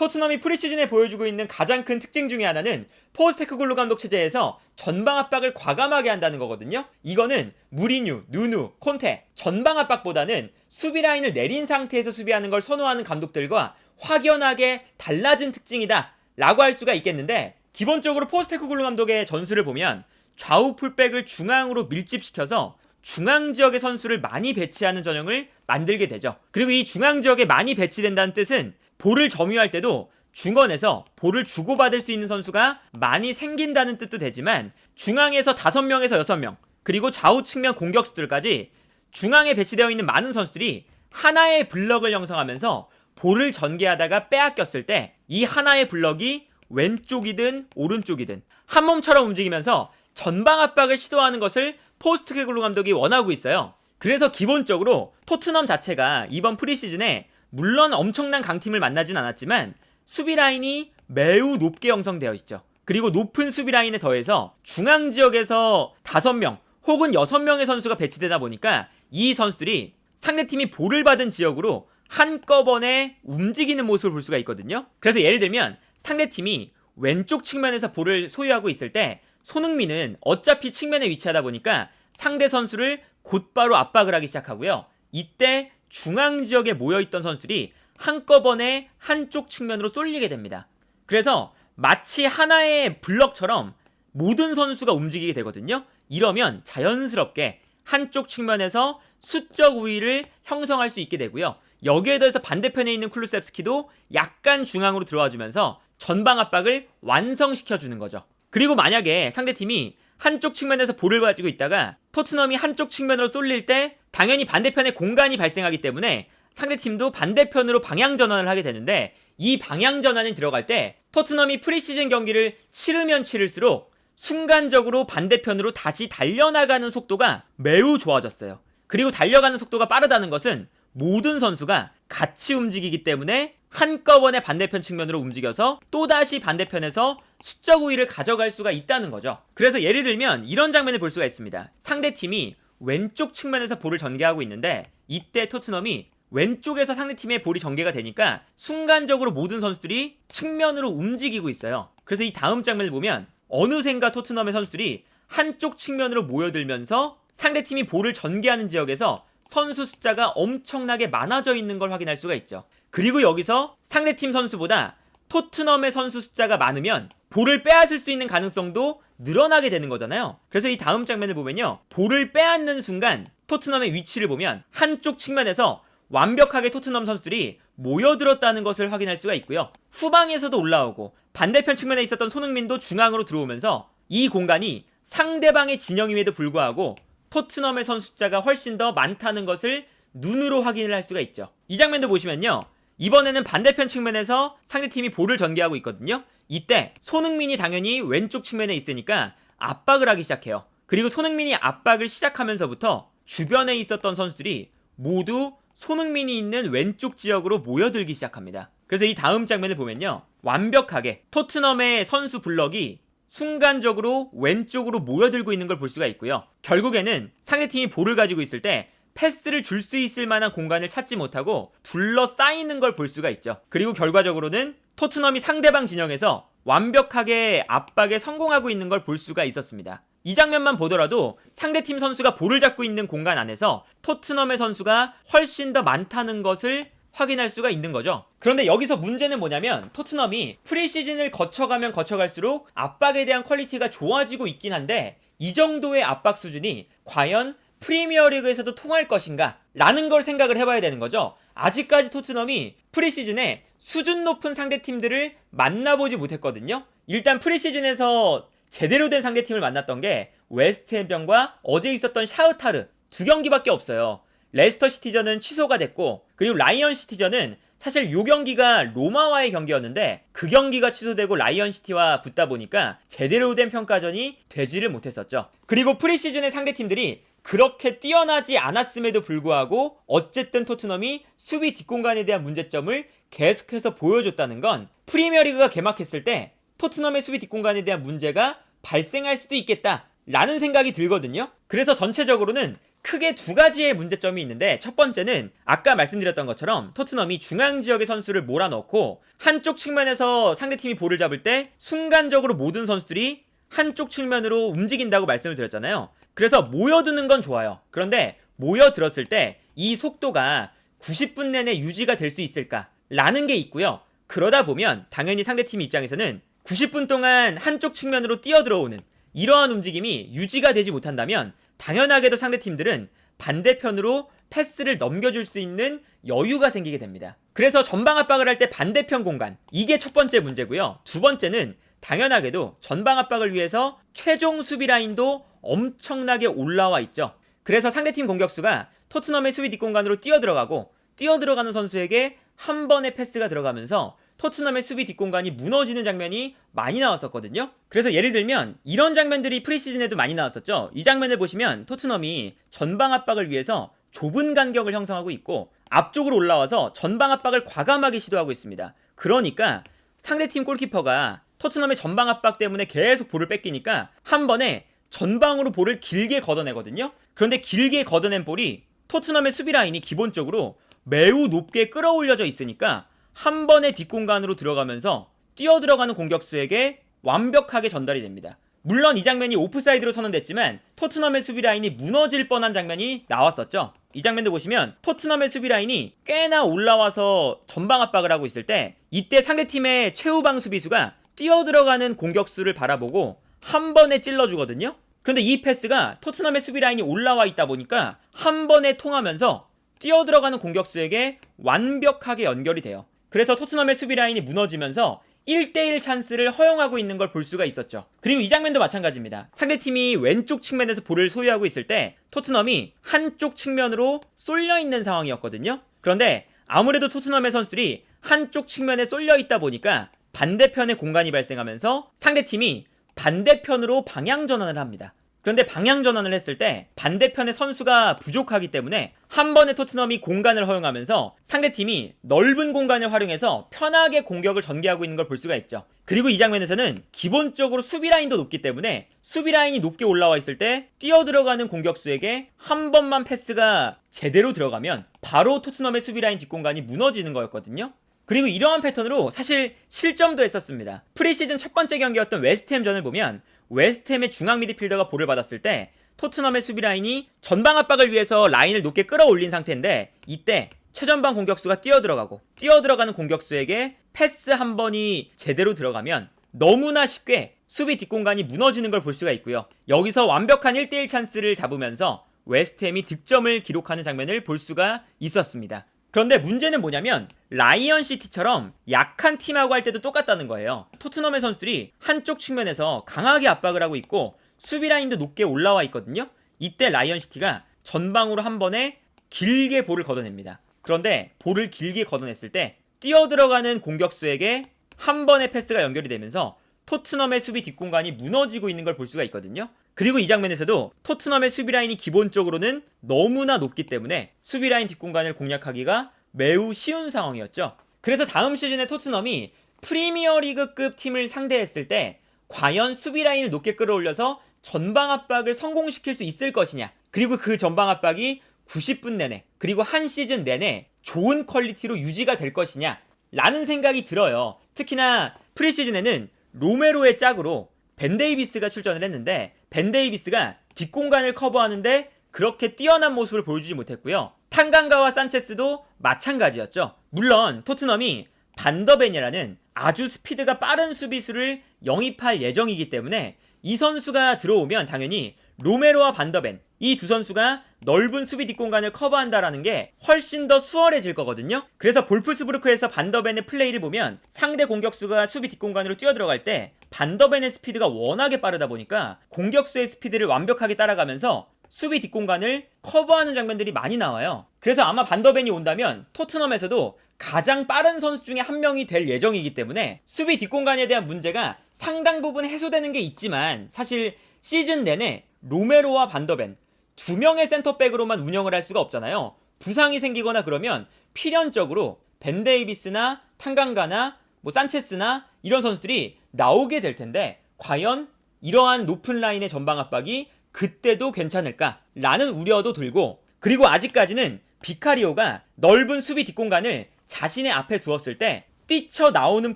토트넘이 프리시즌에 보여주고 있는 가장 큰 특징 중에 하나는 포스테코글루 감독 체제에서 전방 압박을 과감하게 한다는 거거든요. 이거는 무리뉴, 누누, 콘테 전방 압박보다는 수비 라인을 내린 상태에서 수비하는 걸 선호하는 감독들과 확연하게 달라진 특징이다 라고 할 수가 있겠는데, 기본적으로 포스테코글루 감독의 전술을 보면 좌우 풀백을 중앙으로 밀집시켜서 중앙 지역의 선수를 많이 배치하는 전형을 만들게 되죠. 그리고 이 중앙 지역에 많이 배치된다는 뜻은 볼을 점유할 때도 중원에서 볼을 주고받을 수 있는 선수가 많이 생긴다는 뜻도 되지만, 중앙에서 5명에서 6명, 그리고 좌우 측면 공격수들까지 중앙에 배치되어 있는 많은 선수들이 하나의 블럭을 형성하면서 볼을 전개하다가 빼앗겼을 때 이 하나의 블럭이 왼쪽이든 오른쪽이든 한 몸처럼 움직이면서 전방 압박을 시도하는 것을 포스테코글루 감독이 원하고 있어요. 그래서 기본적으로 토트넘 자체가 이번 프리시즌에 물론 엄청난 강팀을 만나진 않았지만 수비 라인이 매우 높게 형성되어 있죠. 그리고 높은 수비 라인에 더해서 중앙 지역에서 5명 혹은 6명의 선수가 배치되다 보니까 이 선수들이 상대팀이 볼을 받은 지역으로 한꺼번에 움직이는 모습을 볼 수가 있거든요. 그래서 예를 들면 상대팀이 왼쪽 측면에서 볼을 소유하고 있을 때 손흥민은 어차피 측면에 위치하다 보니까 상대 선수를 곧바로 압박을 하기 시작하고요. 이때 중앙 지역에 모여있던 선수들이 한꺼번에 한쪽 측면으로 쏠리게 됩니다. 그래서 마치 하나의 블럭처럼 모든 선수가 움직이게 되거든요. 이러면 자연스럽게 한쪽 측면에서 수적 우위를 형성할 수 있게 되고요. 여기에 더해서 반대편에 있는 쿨루셉스키도 약간 중앙으로 들어와주면서 전방 압박을 완성시켜주는 거죠. 그리고 만약에 상대팀이 한쪽 측면에서 볼을 가지고 있다가 토트넘이 한쪽 측면으로 쏠릴 때 당연히 반대편에 공간이 발생하기 때문에 상대팀도 반대편으로 방향 전환을 하게 되는데, 이 방향 전환이 들어갈 때 토트넘이 프리시즌 경기를 치르면 치를수록 순간적으로 반대편으로 다시 달려나가는 속도가 매우 좋아졌어요. 그리고 달려가는 속도가 빠르다는 것은 모든 선수가 같이 움직이기 때문에 한꺼번에 반대편 측면으로 움직여서 또다시 반대편에서 수적 우위를 가져갈 수가 있다는 거죠. 그래서 예를 들면 이런 장면을 볼 수가 있습니다. 상대팀이 왼쪽 측면에서 볼을 전개하고 있는데 이때 토트넘이 왼쪽에서 상대팀의 볼이 전개가 되니까 순간적으로 모든 선수들이 측면으로 움직이고 있어요. 그래서 이 다음 장면을 보면 어느샌가 토트넘의 선수들이 한쪽 측면으로 모여들면서 상대팀이 볼을 전개하는 지역에서 선수 숫자가 엄청나게 많아져 있는 걸 확인할 수가 있죠. 그리고 여기서 상대팀 선수보다 토트넘의 선수 숫자가 많으면 볼을 빼앗을 수 있는 가능성도 늘어나게 되는 거잖아요. 그래서 이 다음 장면을 보면요, 볼을 빼앗는 순간 토트넘의 위치를 보면 한쪽 측면에서 완벽하게 토트넘 선수들이 모여들었다는 것을 확인할 수가 있고요. 후방에서도 올라오고 반대편 측면에 있었던 손흥민도 중앙으로 들어오면서 이 공간이 상대방의 진영임에도 불구하고 토트넘의 선수 숫자가 훨씬 더 많다는 것을 눈으로 확인을 할 수가 있죠. 이 장면도 보시면요, 이번에는 반대편 측면에서 상대팀이 볼을 전개하고 있거든요. 이때 손흥민이 당연히 왼쪽 측면에 있으니까 압박을 하기 시작해요. 그리고 손흥민이 압박을 시작하면서부터 주변에 있었던 선수들이 모두 손흥민이 있는 왼쪽 지역으로 모여들기 시작합니다. 그래서 이 다음 장면을 보면요, 완벽하게 토트넘의 선수 블럭이 순간적으로 왼쪽으로 모여들고 있는 걸 볼 수가 있고요. 결국에는 상대팀이 볼을 가지고 있을 때 패스를 줄 수 있을 만한 공간을 찾지 못하고 둘러싸이는 걸 볼 수가 있죠. 그리고 결과적으로는 토트넘이 상대방 진영에서 완벽하게 압박에 성공하고 있는 걸 볼 수가 있었습니다. 이 장면만 보더라도 상대팀 선수가 볼을 잡고 있는 공간 안에서 토트넘의 선수가 훨씬 더 많다는 것을 확인할 수가 있는 거죠. 그런데 여기서 문제는 뭐냐면 토트넘이 프리시즌을 거쳐가면 거쳐갈수록 압박에 대한 퀄리티가 좋아지고 있긴 한데 이 정도의 압박 수준이 과연 프리미어리그에서도 통할 것인가 라는 걸 생각을 해봐야 되는 거죠. 아직까지 토트넘이 프리시즌에 수준 높은 상대팀들을 만나보지 못했거든요. 일단 프리시즌에서 제대로 된 상대팀을 만났던 게 웨스트햄전과 어제 있었던 샤흐타르 2경기밖에 없어요. 레스터 시티전은 취소가 됐고, 그리고 라이언 시티전은 사실 요 경기가 로마와의 경기였는데 그 경기가 취소되고 라이언 시티와 붙다 보니까 제대로 된 평가전이 되지를 못했었죠. 그리고 프리시즌의 상대팀들이 그렇게 뛰어나지 않았음에도 불구하고 어쨌든 토트넘이 수비 뒷공간에 대한 문제점을 계속해서 보여줬다는 건 프리미어리그가 개막했을 때 토트넘의 수비 뒷공간에 대한 문제가 발생할 수도 있겠다 라는 생각이 들거든요. 그래서 전체적으로는 크게 두 가지의 문제점이 있는데, 첫 번째는 아까 말씀드렸던 것처럼 토트넘이 중앙 지역의 선수를 몰아넣고 한쪽 측면에서 상대팀이 볼을 잡을 때 순간적으로 모든 선수들이 한쪽 측면으로 움직인다고 말씀을 드렸잖아요. 그래서 모여드는 건 좋아요. 그런데 모여들었을 때 이 속도가 90분 내내 유지가 될 수 있을까? 라는 게 있고요. 그러다 보면 당연히 상대팀 입장에서는 90분 동안 한쪽 측면으로 뛰어들어오는 이러한 움직임이 유지가 되지 못한다면 당연하게도 상대팀들은 반대편으로 패스를 넘겨줄 수 있는 여유가 생기게 됩니다. 그래서 전방 압박을 할 때 반대편 공간, 이게 첫 번째 문제고요. 두 번째는 당연하게도 전방 압박을 위해서 최종 수비 라인도 엄청나게 올라와 있죠. 그래서 상대팀 공격수가 토트넘의 수비 뒷공간으로 뛰어들어가고 뛰어들어가는 선수에게 한 번의 패스가 들어가면서 토트넘의 수비 뒷공간이 무너지는 장면이 많이 나왔었거든요. 그래서 예를 들면 이런 장면들이 프리시즌에도 많이 나왔었죠. 이 장면을 보시면 토트넘이 전방 압박을 위해서 좁은 간격을 형성하고 있고 앞쪽으로 올라와서 전방 압박을 과감하게 시도하고 있습니다. 그러니까 상대팀 골키퍼가 토트넘의 전방 압박 때문에 계속 볼을 뺏기니까 한 번에 전방으로 볼을 길게 걷어내거든요. 그런데 길게 걷어낸 볼이 토트넘의 수비 라인이 기본적으로 매우 높게 끌어올려져 있으니까 한 번에 뒷공간으로 들어가면서 뛰어들어가는 공격수에게 완벽하게 전달이 됩니다. 물론 이 장면이 오프사이드로 선언됐지만 토트넘의 수비 라인이 무너질 뻔한 장면이 나왔었죠. 이 장면도 보시면 토트넘의 수비 라인이 꽤나 올라와서 전방 압박을 하고 있을 때 이때 상대팀의 최후방 수비수가 뛰어들어가는 공격수를 바라보고 한 번에 찔러주거든요. 그런데 이 패스가 토트넘의 수비 라인이 올라와 있다 보니까 한 번에 통하면서 뛰어들어가는 공격수에게 완벽하게 연결이 돼요. 그래서 토트넘의 수비 라인이 무너지면서 1대1 찬스를 허용하고 있는 걸 볼 수가 있었죠. 그리고 이 장면도 마찬가지입니다. 상대팀이 왼쪽 측면에서 볼을 소유하고 있을 때 토트넘이 한쪽 측면으로 쏠려 있는 상황이었거든요. 그런데 아무래도 토트넘의 선수들이 한쪽 측면에 쏠려 있다 보니까 반대편에 공간이 발생하면서 상대팀이 반대편으로 방향 전환을 합니다. 그런데 방향 전환을 했을 때 반대편의 선수가 부족하기 때문에 한 번에 토트넘이 공간을 허용하면서 상대팀이 넓은 공간을 활용해서 편하게 공격을 전개하고 있는 걸 볼 수가 있죠. 그리고 이 장면에서는 기본적으로 수비 라인도 높기 때문에 수비 라인이 높게 올라와 있을 때 뛰어들어가는 공격수에게 한 번만 패스가 제대로 들어가면 바로 토트넘의 수비 라인 뒷공간이 무너지는 거였거든요. 그리고 이러한 패턴으로 사실 실점도 했었습니다. 프리시즌 첫 번째 경기였던 웨스트햄전을 보면 웨스트햄의 중앙 미드필더가 볼을 받았을 때 토트넘의 수비 라인이 전방 압박을 위해서 라인을 높게 끌어올린 상태인데 이때 최전방 공격수가 뛰어들어가고 뛰어들어가는 공격수에게 패스 한 번이 제대로 들어가면 너무나 쉽게 수비 뒷공간이 무너지는 걸 볼 수가 있고요. 여기서 완벽한 1대1 찬스를 잡으면서 웨스트햄이 득점을 기록하는 장면을 볼 수가 있었습니다. 그런데 문제는 뭐냐면 라이언시티처럼 약한 팀하고 할 때도 똑같다는 거예요. 토트넘의 선수들이 한쪽 측면에서 강하게 압박을 하고 있고 수비 라인도 높게 올라와 있거든요. 이때 라이언시티가 전방으로 한 번에 길게 볼을 걷어냅니다. 그런데 볼을 길게 걷어냈을 때 뛰어들어가는 공격수에게 한 번의 패스가 연결이 되면서 토트넘의 수비 뒷공간이 무너지고 있는 걸 볼 수가 있거든요. 그리고 이 장면에서도 토트넘의 수비 라인이 기본적으로는 너무나 높기 때문에 수비 라인 뒷공간을 공략하기가 매우 쉬운 상황이었죠. 그래서 다음 시즌에 토트넘이 프리미어리그급 팀을 상대했을 때 과연 수비 라인을 높게 끌어올려서 전방 압박을 성공시킬 수 있을 것이냐, 그리고 그 전방 압박이 90분 내내 그리고 한 시즌 내내 좋은 퀄리티로 유지가 될 것이냐 라는 생각이 들어요. 특히나 프리시즌에는 로메로의 짝으로 벤 데이비스가 출전을 했는데 벤 데이비스가 뒷공간을 커버하는데 그렇게 뛰어난 모습을 보여주지 못했고요. 탕강가와 산체스도 마찬가지였죠. 물론 토트넘이 반더벤이라는 아주 스피드가 빠른 수비수를 영입할 예정이기 때문에 이 선수가 들어오면 당연히 로메로와 반더벤 이 두 선수가 넓은 수비 뒷공간을 커버한다라는 게 훨씬 더 수월해질 거거든요. 그래서 볼프스부르크에서 반더벤의 플레이를 보면 상대 공격수가 수비 뒷공간으로 뛰어들어갈 때 반더벤의 스피드가 워낙에 빠르다 보니까 공격수의 스피드를 완벽하게 따라가면서 수비 뒷공간을 커버하는 장면들이 많이 나와요. 그래서 아마 반더벤이 온다면 토트넘에서도 가장 빠른 선수 중에 한 명이 될 예정이기 때문에 수비 뒷공간에 대한 문제가 상당 부분 해소되는 게 있지만 사실 시즌 내내 로메로와 반더벤 두 명의 센터백으로만 운영을 할 수가 없잖아요. 부상이 생기거나 그러면 필연적으로 벤 데이비스나 탕강가나 산체스나 이런 선수들이 나오게 될 텐데 과연 이러한 높은 라인의 전방 압박이 그때도 괜찮을까라는 우려도 들고, 그리고 아직까지는 비카리오가 넓은 수비 뒷공간을 자신의 앞에 두었을 때 뛰쳐나오는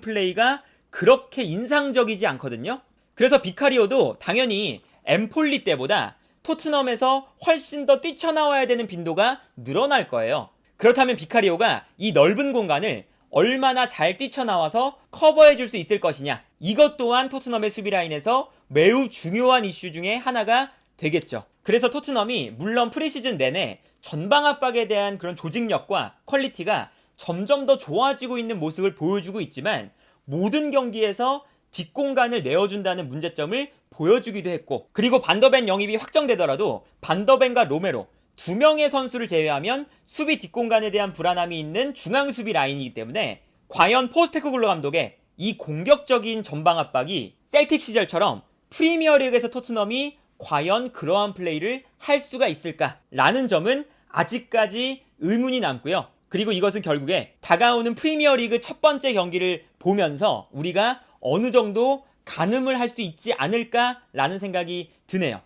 플레이가 그렇게 인상적이지 않거든요. 그래서 비카리오도 당연히 엠폴리 때보다 토트넘에서 훨씬 더 뛰쳐나와야 되는 빈도가 늘어날 거예요. 그렇다면 비카리오가 이 넓은 공간을 얼마나 잘 뛰쳐나와서 커버해 줄 수 있을 것이냐, 이것 또한 토트넘의 수비 라인에서 매우 중요한 이슈 중에 하나가 되겠죠. 그래서 토트넘이 물론 프리시즌 내내 전방 압박에 대한 그런 조직력과 퀄리티가 점점 더 좋아지고 있는 모습을 보여주고 있지만, 모든 경기에서 뒷공간을 내어준다는 문제점을 보여주기도 했고, 그리고 반더벤 영입이 확정되더라도 반더벤과 로메로 두 명의 선수를 제외하면 수비 뒷공간에 대한 불안함이 있는 중앙 수비 라인이기 때문에, 과연 포스테코글루 감독의 이 공격적인 전방 압박이 셀틱 시절처럼 프리미어리그에서 토트넘이 과연 그러한 플레이를 할 수가 있을까라는 점은 아직까지 의문이 남고요. 그리고 이것은 결국에 다가오는 프리미어리그 첫 번째 경기를 보면서 우리가 어느 정도 가늠을 할 수 있지 않을까라는 생각이 드네요.